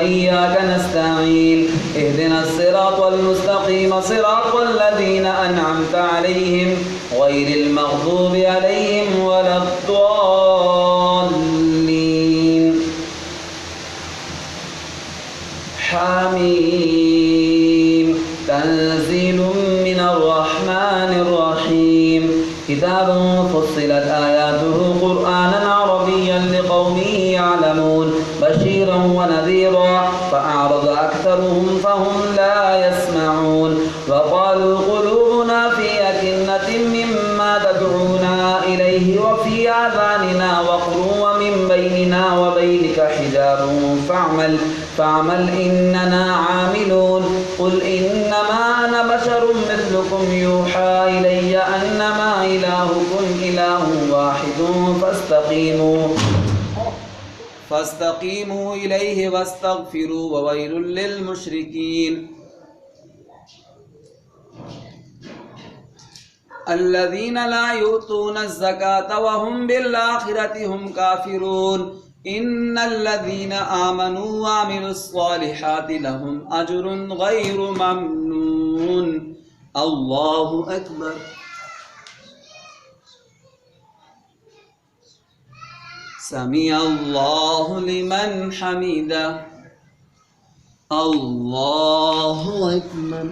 وإياك نستعين اهدنا الصراط المستقيم صراط الذين أنعمت عليهم غير المغضوب عليهم ولا الضالين. حميم. تنزيل من الرحمن الرحيم. كتاب فصلت آياته قرآنا عربيا لقوم يعلمون بشيرا ونذيرا فأعرض أكثرهم فهم لا يسمعون وقالوا قلوبنا في أكنة مما تدعونا إليه وفي آذاننا وقر ومن بيننا وبينك حجاب فاعمل إننا عاملون. قل إنما أنا بشر مثلكم يوحى إلي أنما إلهكم إله واحد فاستقيموا إليه واستغفروا وويل للمشركين الذين لا يؤتون الزكاة وهم بالآخرة هم كافرون. إن الذين آمنوا وعملوا الصالحات لهم أجر غير ممنون. الله أكبر. سمع الله لمن حمده. الله أكبر.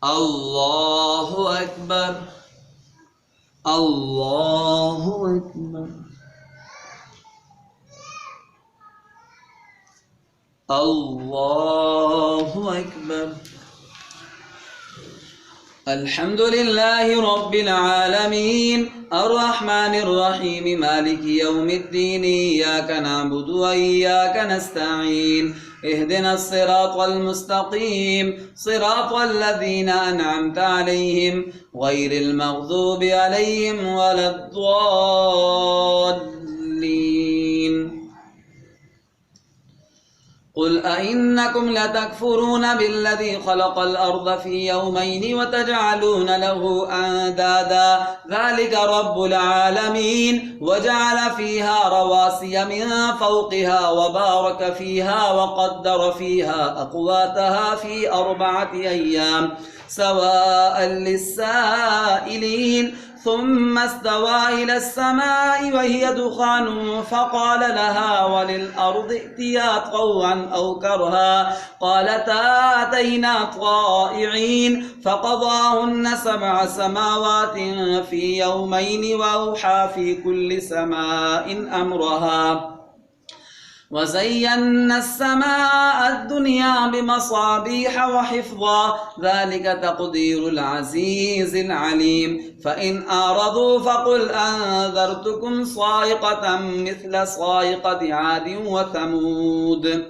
الله أكبر. الله أكبر. الله أكبر. الحمد لله رب العالمين الرحمن الرحيم مالك يوم الدين إياك نعبد وإياك نستعين اهدنا الصراط المستقيم صراط الذين أنعمت عليهم غير المغضوب عليهم ولا الضالين. قل أئنكم لتكفرون بالذي خلق الأرض في يومين وتجعلون له أندادا ذلك رب العالمين وجعل فيها رواسي من فوقها وبارك فيها وقدر فيها أقواتها في 4 أيام سواء للسائلين ثم استوى إلى السماء وهي دخان فقال لها وللأرض ائتيا طوعا أو كرها قالتا أتينا طائعين فقضاهن 7 سماوات في يومين وأوحى في كل سماء أمرها وزينا السماء الدنيا بمصابيح وحفظا ذلك تقدير العزيز العليم. فإن أعرضوا فقل أنذرتكم صاعقة مثل صاعقة عاد وثمود.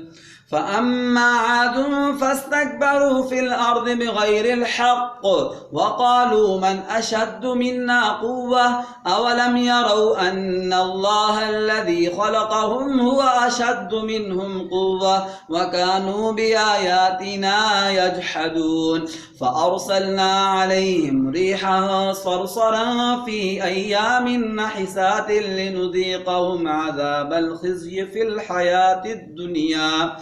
فأما عاد فاستكبروا في الأرض بغير الحق وقالوا من أشد منا قوة أولم يروا أن الله الذي خلقهم هو أشد منهم قوة وكانوا بآياتنا يجحدون. فأرسلنا عليهم ريحا صرصرا في أيام نحسات لنذيقهم عذاب الخزي في الحياة الدنيا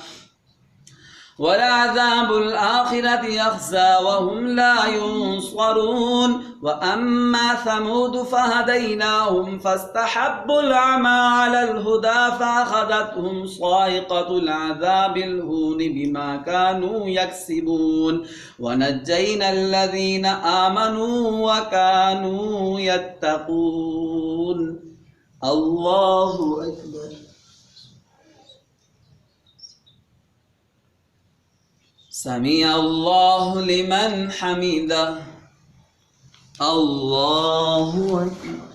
ولعذاب الآخرة يخزى وهم لا ينصرون. وأما ثمود فهديناهم فاستحبوا العمى على الهدى فأخذتهم صاعقة العذاب الهون بما كانوا يكسبون ونجينا الذين آمنوا وكانوا يتقون. الله أكبر. سمع الله لمن حمده. الله أكبر.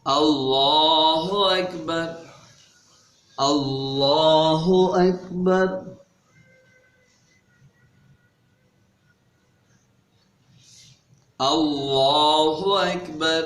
الله أكبر. الله أكبر. الله أكبر.